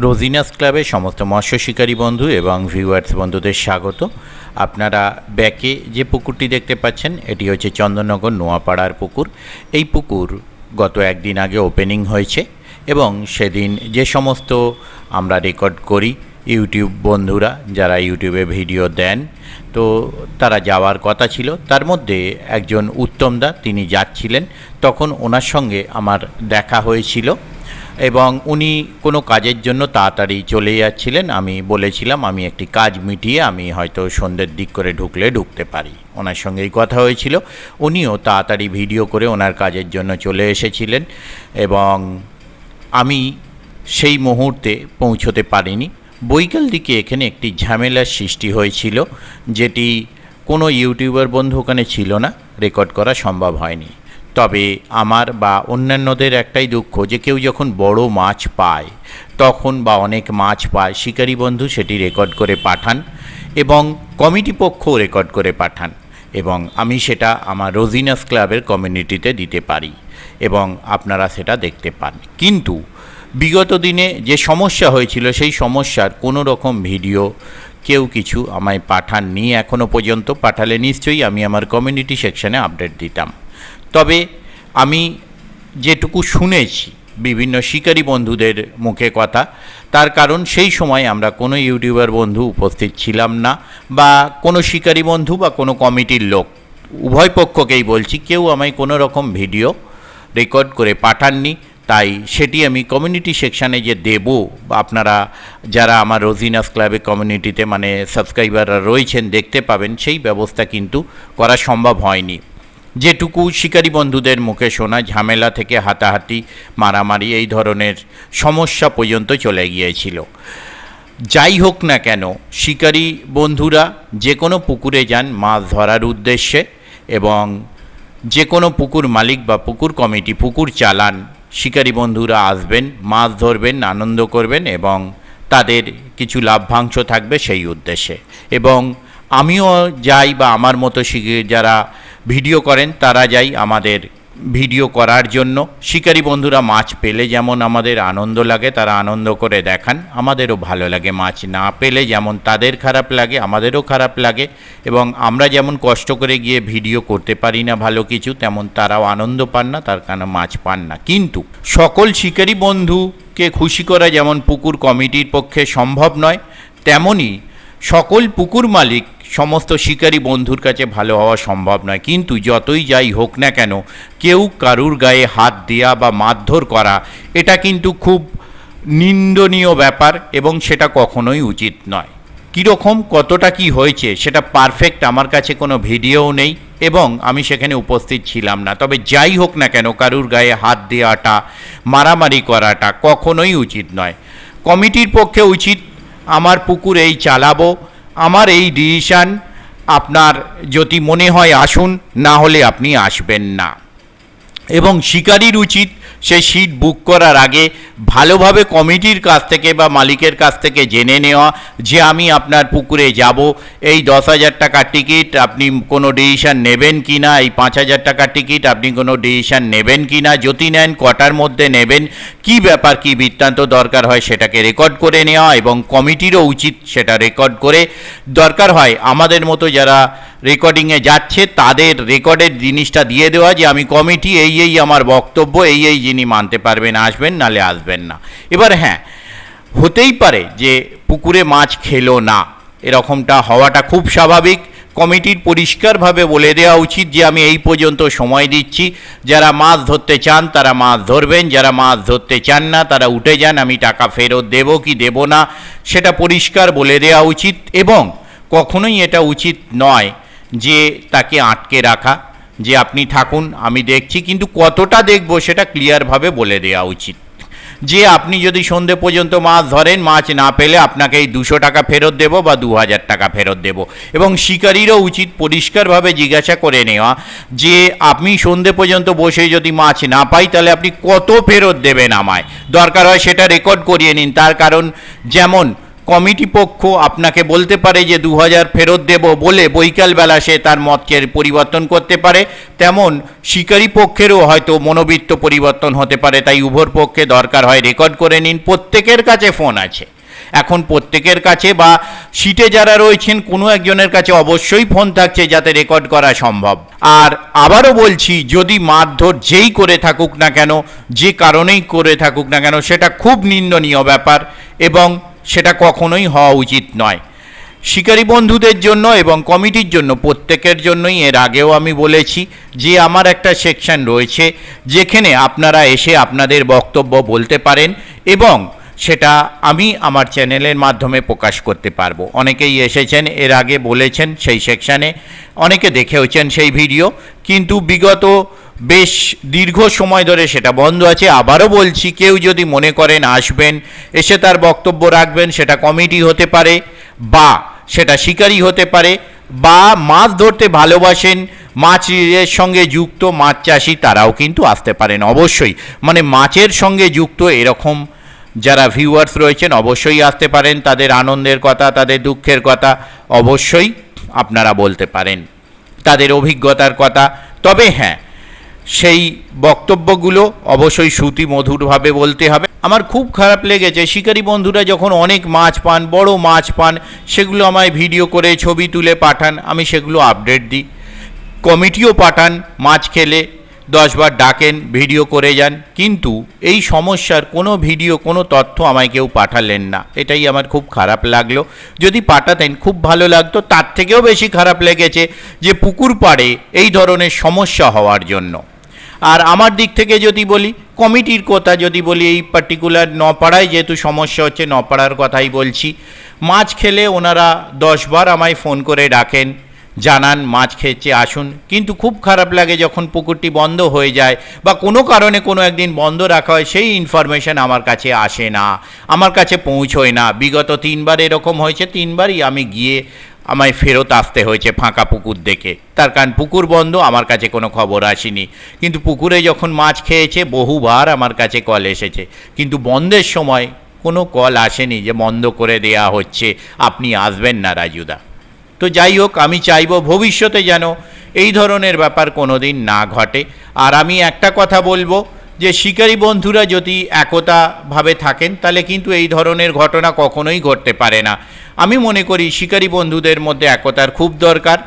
রোজিনাস ক্লাবে সমস্ত মৎস্য শিকারী বন্ধু এবং ভিউয়ার্স বন্ধুদের স্বাগত। আপনারা ব্যাকে যে পুকুরটি দেখতে পাচ্ছেন এটি হচ্ছে চন্দননগর নোয়াপাড়ার পুকুর। এই পুকুর গত একদিন আগে ওপেনিং হয়েছে এবং সেদিন যে সমস্ত আমরা রেকর্ড করি ইউটিউব বন্ধুরা যারা ইউটিউবে ভিডিও দেন তো তারা যাওয়ার কথা ছিল। তার মধ্যে একজন উত্তমদা তিনি যাচ্ছিলেন, তখন ওনার সঙ্গে আমার দেখা হয়েছিল এবং উনি কোনো কাজের জন্য তাড়াতাড়ি চলে যাচ্ছিলেন। আমি বলেছিলাম আমি একটি কাজ মিটিয়ে আমি হয়তো সন্ধ্যের দিক করে ঢুকতে পারি। ওনার সঙ্গেই কথা হয়েছিল, উনিও তাড়াতাড়ি ভিডিও করে ওনার কাজের জন্য চলে এসেছিলেন এবং আমি সেই মুহূর্তে পৌঁছতে পারিনি। বৈকাল দিকে এখানে একটি ঝামেলার সৃষ্টি হয়েছিল, যেটি কোনো ইউটিউবার বন্ধু ওখানে ছিল না, রেকর্ড করা সম্ভব হয়নি। তবে আমার বা অন্যান্যদের একটাই দুঃখ যে কেউ যখন বড় মাছ পায় তখন বা অনেক মাছ পায় শিকারী বন্ধু সেটি রেকর্ড করে পাঠান এবং কমিটি পক্ষও রেকর্ড করে পাঠান এবং আমি সেটা আমার রোজিনাস ক্লাবের কমিউনিটিতে দিতে পারি এবং আপনারা সেটা দেখতে পান। কিন্তু বিগত দিনে যে সমস্যা হয়েছিল সেই সমস্যার কোনো রকম ভিডিও কেউ কিছু আমায় পাঠাননি এখনও পর্যন্ত। পাঠালে নিশ্চয়ই আমি আমার কমিউনিটি সেকশানে আপডেট দিতাম। তবে আমি যেটুকু শুনেছি বিভিন্ন শিকারী বন্ধুদের মুখে কথা, তার কারণ সেই সময় আমরা কোনো ইউটিউবার বন্ধু উপস্থিত ছিলাম না বা কোনো শিকারী বন্ধু বা কোনো কমিটির লোক, উভয় পক্ষকেই বলছি, কেউ আমায় কোনো রকম ভিডিও রেকর্ড করে পাঠাননি। তাই সেটি আমি কমিউনিটি সেকশানে যে দেব, আপনারা যারা আমার রোজিনাস ক্লাবের কমিউনিটিতে মানে সাবস্ক্রাইবাররা রয়েছেন দেখতে পাবেন, সেই ব্যবস্থা কিন্তু করা সম্ভব হয়নি। যেটুকু শিকারী বন্ধুদের মুখে শোনা, ঝামেলা থেকে হাতাহাতি মারামারি এই ধরনের সমস্যা পর্যন্ত চলে গিয়েছিল। যাই হোক না কেন, শিকারী বন্ধুরা যে কোনো পুকুরে যান মাছ ধরার উদ্দেশ্যে এবং যে কোনো পুকুর মালিক বা পুকুর কমিটি পুকুর চালান, শিকারী বন্ধুরা আসবেন, মাছ ধরবেন, আনন্দ করবেন এবং তাদের কিছু লাভ্যাংশ থাকবে সেই উদ্দেশ্যে। এবং আমিও যাই বা আমার মতো যারা ভিডিও করেন তারা যাই আমাদের ভিডিও করার জন্য। শিকারী বন্ধুরা মাছ পেলে যেমন আমাদের আনন্দ লাগে, তারা আনন্দ করে দেখান, আমাদেরও ভালো লাগে। মাছ না পেলে যেমন তাদের খারাপ লাগে আমাদেরও খারাপ লাগে এবং আমরা যেমন কষ্ট করে গিয়ে ভিডিও করতে পারি না ভালো কিছু, তেমন তারাও আনন্দ পান না, তার কারণে মাছ পান না। কিন্তু সকল শিকারী বন্ধুকে খুশি করা যেমন পুকুর কমিটির পক্ষে সম্ভব নয়, তেমনি সকল পুকুর মালিক সমস্ত শিকারী বন্ধুর কাছে ভালো হওয়া সম্ভব নয়। কিন্তু যতই যাই হোক না কেন, কেউ কারুর গায়ে হাত দেওয়া বা মারধর করা এটা কিন্তু খুব নিন্দনীয় ব্যাপার এবং সেটা কখনোই উচিত নয়। কীরকম কতটা কি হয়েছে সেটা পারফেক্ট আমার কাছে কোনো ভিডিও নেই এবং আমি সেখানে উপস্থিত ছিলাম না। তবে যাই হোক না কেন, কারুর গায়ে হাত দেওয়াটা, মারামারি করাটা কখনোই উচিত নয়। কমিটির পক্ষে উচিত আমার পুকুর এই চালাবো, আমার এই ডিসিশান, আপনার যদি মনে হয় আসুন, না হলে আপনি আসবেন না। এবং শিকারীর উচিত সে সিট বুক করার আগে ভালোভাবে কমিটির কাছ থেকে বা মালিকের কাছ থেকে জেনে নেওয়া যে আমি আপনার পুকুরে যাব, এই 10,000 টাকার টিকিট আপনি কোনো ডিসিশান নেবেন কি না, এই 5,000 টাকার টিকিট আপনি কোনো ডিসিশান নেবেন কি না, যদি নেন কটার মধ্যে নেবেন, কি ব্যাপার কি বৃত্তান্ত দরকার হয় সেটাকে রেকর্ড করে নেওয়া এবং কমিটিরও উচিত সেটা রেকর্ড করে, দরকার হয় আমাদের মতো যারা রেকর্ডিংয়ে যাচ্ছে তাদের রেকর্ডের জিনিসটা দিয়ে দেওয়া যে আমি কমিটি, এই আমার বক্তব্য, এই যিনি মানতে পারবেন আসবেন, নালে আসবেন না। এবার হ্যাঁ, হতেই পারে যে পুকুরে মাছ খেলো না, এরকমটা হওয়াটা খুব স্বাভাবিক। কমিটির পরিষ্কারভাবে বলে দেওয়া উচিত যে আমি এই পর্যন্ত সময় দিচ্ছি, যারা মাছ ধরতে চান তারা মাছ ধরবেন, যারা মাছ ধরতে চান না তারা উঠে যান, আমি টাকা ফেরত দেব কি দেব না সেটা পরিষ্কার বলে দেওয়া উচিত। এবং কখনোই এটা উচিত নয় যে তাকে আটকে রাখা, যে আপনি থাকুন আমি দেখছি, কিন্তু কতটা দেখব সেটা ক্লিয়ারভাবে বলে দেওয়া উচিত। যে আপনি যদি সন্ধে পর্যন্ত মাছ ধরেন, মাছ না পেলে আপনাকে এই 200 টাকা ফেরত দেব বা 2,000 টাকা ফেরত দেব। এবং শিকারীরও উচিত পরিষ্কারভাবে জিজ্ঞাসা করে নেওয়া যে আপনি সন্ধে পর্যন্ত বসে যদি মাছ না পাই তাহলে আপনি কত ফেরত দেবেন আমায়, দরকার হয় সেটা রেকর্ড করিয়ে নিন। তার কারণ যেমন কমিটি পক্ষ আপনাকে বলতে পারে যে 2000 ফেরত দেব বলে বৈকালবেলা সে তার মতকে পরিবর্তন করতে পারে, তেমন শিকারী পক্ষেরও হয়তো মনোবৃত্ত পরিবর্তন হতে পারে। তাই উভয় পক্ষে দরকার হয় রেকর্ড করে নিন। প্রত্যেকের কাছে ফোন আছে এখন, প্রত্যেকের কাছে বা সিটে যারা রয়েছেন কোনো একজনের কাছে অবশ্যই ফোন থাকছে যাতে রেকর্ড করা সম্ভব। আর আবারও বলছি, যদি মারধর যেই করে থাকুক না কেন, যে কারণেই করে থাকুক না কেন, সেটা খুব নিন্দনীয় ব্যাপার এবং সেটা কখনোই হওয়া উচিত নয়। শিকারী বন্ধুদের জন্য এবং কমিটির জন্য, প্রত্যেকের জন্যই এর আগেও আমি বলেছি যে আমার একটা সেকশন রয়েছে যেখানে আপনারা এসে আপনাদের বক্তব্য বলতে পারেন এবং সেটা আমি আমার চ্যানেলের মাধ্যমে প্রকাশ করতে পারবো। অনেকেই এসেছেন এর আগে বলেছেন সেই সেকশানে, অনেকে দেখেওছেন সেই ভিডিও, কিন্তু বিগত বেশ দীর্ঘ সময় ধরে সেটা বন্ধ আছে। আবারও বলছি, কেউ যদি মনে করেন আসবেন, এসে তার বক্তব্য রাখবেন, সেটা কমিটি হতে পারে বা সেটা শিকারী হতে পারে বা মাছ ধরতে ভালোবাসেন, মাছের সঙ্গে যুক্ত মাছ চাষি, তারাও কিন্তু আসতে পারেন অবশ্যই। মানে মাছের সঙ্গে যুক্ত এরকম যারা ভিউয়ার্স রয়েছেন অবশ্যই আসতে পারেন, তাদের আনন্দের কথা, তাদের দুঃখের কথা অবশ্যই আপনারা বলতে পারেন, তাদের অভিজ্ঞতার কথা। তবে হ্যাঁ, সেই বক্তব্যগুলো অবশ্যই শ্রুতি মধুরভাবে বলতে হবে। আমার খুব খারাপ লেগেছে শিকারী বন্ধুরা যখন অনেক মাছ পান, বড় মাছ পান, সেগুলো আমায় ভিডিও করে ছবি তুলে পাঠান, আমি সেগুলো আপডেট দিই। কমিটিও পাঠান, মাছ খেলে 10 বার ডাকেন, ভিডিও করে যান, কিন্তু এই সমস্যার কোনো ভিডিও, কোনো তথ্য আমায় কেউ পাঠালেন না। এটাই আমার খুব খারাপ লাগলো। যদি পাঠাতেন খুব ভালো লাগতো। তার থেকেও বেশি খারাপ লেগেছে যে পুকুর পাড়ে এই ধরনের সমস্যা হওয়ার জন্য। আর আমার দিক থেকে যদি বলি, কমিটির কথা যদি বলি, এই পার্টিকুলার নপাড়ায় যেহেতু সমস্যা হচ্ছে, নপাড়ার কথাই বলছি। মাছ খেলে ওনারা 10 বার আমায় ফোন করে ডাকেন, জানান মাছ খেয়েছে আসুন, কিন্তু খুব খারাপ লাগে যখন পুকুরটি বন্ধ হয়ে যায় বা কোনো কারণে কোনো একদিন বন্ধ রাখা হয়, সেই ইনফরমেশন আমার কাছে আসে না, আমার কাছে পৌঁছয় না। বিগত 3 বার এরকম হয়েছে, 3 বারই আমি গিয়ে আমায় ফেরত আসতে হয়েছে ফাঁকা পুকুর দেখে, তার কারণ পুকুর বন্ধ, আমার কাছে কোনো খবর আসেনি। কিন্তু পুকুরে যখন মাছ খেয়েছে বহুবার আমার কাছে কল এসেছে, কিন্তু বন্ধের সময় কোনো কল আসেনি যে বন্ধ করে দেয়া হচ্ছে, আপনি আসবেন না রাজুদা। তো যাই হোক, আমি চাইব ভবিষ্যতে যেন এই ধরনের ব্যাপার কোনো দিন না ঘটে। আর আমি একটা কথা বলবো যে শিকারী বন্ধুরা যদি একতাভাবে থাকেন তাহলে কিন্তু এই ধরনের ঘটনা কখনোই ঘটতে পারে না। আমি মনে করি শিকারী বন্ধুদের মধ্যে একতার খুব দরকার।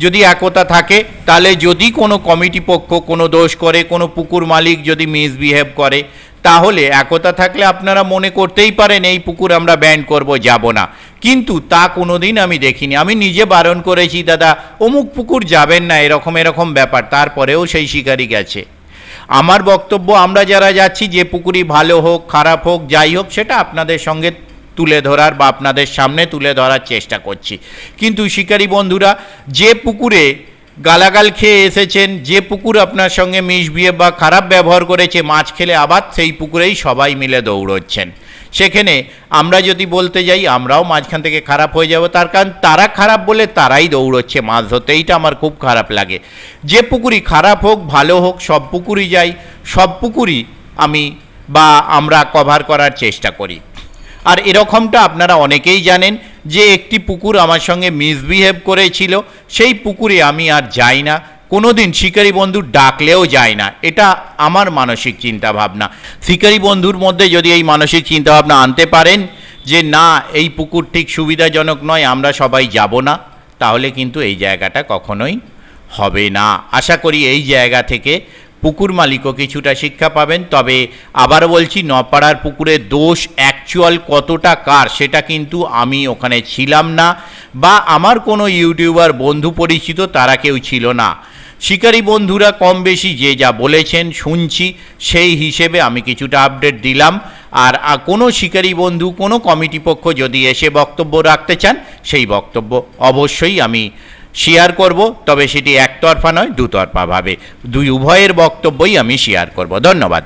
যদি একতা থাকে তাহলে যদি কোনো কমিটি পক্ষ কোনো দোষ করে, কোনো পুকুর মালিক যদি মিসবিহেভ করে, তাহলে একতা থাকলে আপনারা মনে করতেই পারেন এই পুকুর আমরা ব্যান করব, যাব না, কিন্তু তা কোনো দিন আমি দেখিনি। আমি নিজে বারণ করেছি, দাদা অমুক পুকুর যাবেন না, এরকম এরকম ব্যাপার, তারপরেও সেই শিকারী গেছে। আমার বক্তব্য, আমরা যারা যাচ্ছি, যে পুকুরই ভালো হোক খারাপ হোক যাই হোক, সেটা আপনাদের সঙ্গে তুলে ধরার বা আপনাদের সামনে তুলে ধরার চেষ্টা করছি। কিন্তু শিকারী বন্ধুরা যে পুকুরে গালাগাল খেয়ে এসেছেন, যে পুকুর আপনার সঙ্গে মিসবিহেভ বা খারাপ ব্যবহার করেছে, মাছ খেলে আবার সেই পুকুরেই সবাই মিলে দৌড়চ্ছেন, সেখানে আমরা যদি বলতে যাই আমরাও মাঝখান থেকে খারাপ হয়ে যাব, তার কারণ তারা খারাপ বলে তারাই দৌড়চ্ছে মাছ ধরতে। এইটা আমার খুব খারাপ লাগে। যে পুকুরই খারাপ হোক ভালো হোক, সব পুকুরই যাই, সব পুকুরই আমি বা আমরা কভার করার চেষ্টা করি। আর এরকমটা আপনারা অনেকেই জানেন যে একটি পুকুর আমার সঙ্গে মিসবিহেভ করেছিল, সেই পুকুরে আমি আর যাই না, কোনো দিন শিকারী বন্ধু ডাকলেও যায় না। এটা আমার মানসিক চিন্তাভাবনা। শিকারী বন্ধুর মধ্যে যদি এই মানসিক চিন্তাভাবনা আনতে পারেন যে না এই পুকুর ঠিক সুবিধাজনক নয়, আমরা সবাই যাব না, তাহলে কিন্তু এই জায়গাটা কখনোই হবে না। আশা করি এই জায়গা থেকে পুকুর মালিকও কিছুটা শিক্ষা পাবেন। তবে আবার বলছি, নপাড়ার পুকুরের দোষ অ্যাকচুয়াল কতটা কার সেটা কিন্তু আমি ওখানে ছিলাম না, বা আমার কোনো ইউটিউবার বন্ধু পরিচিত তারা কেউ ছিল না। শিকারী বন্ধুরা কম বেশি যে যা বলেছেন শুনছি, সেই হিসেবে আমি কিছুটা আপডেট দিলাম। আর কোনো শিকারী বন্ধু, কোনো কমিটি পক্ষ যদি এসে বক্তব্য রাখতে চান, সেই বক্তব্য অবশ্যই আমি শেয়ার করব, তবে সেটি একতরফা নয়, দুতরফাভাবে, উভয়ের বক্তব্যই আমি শেয়ার করব। ধন্যবাদ।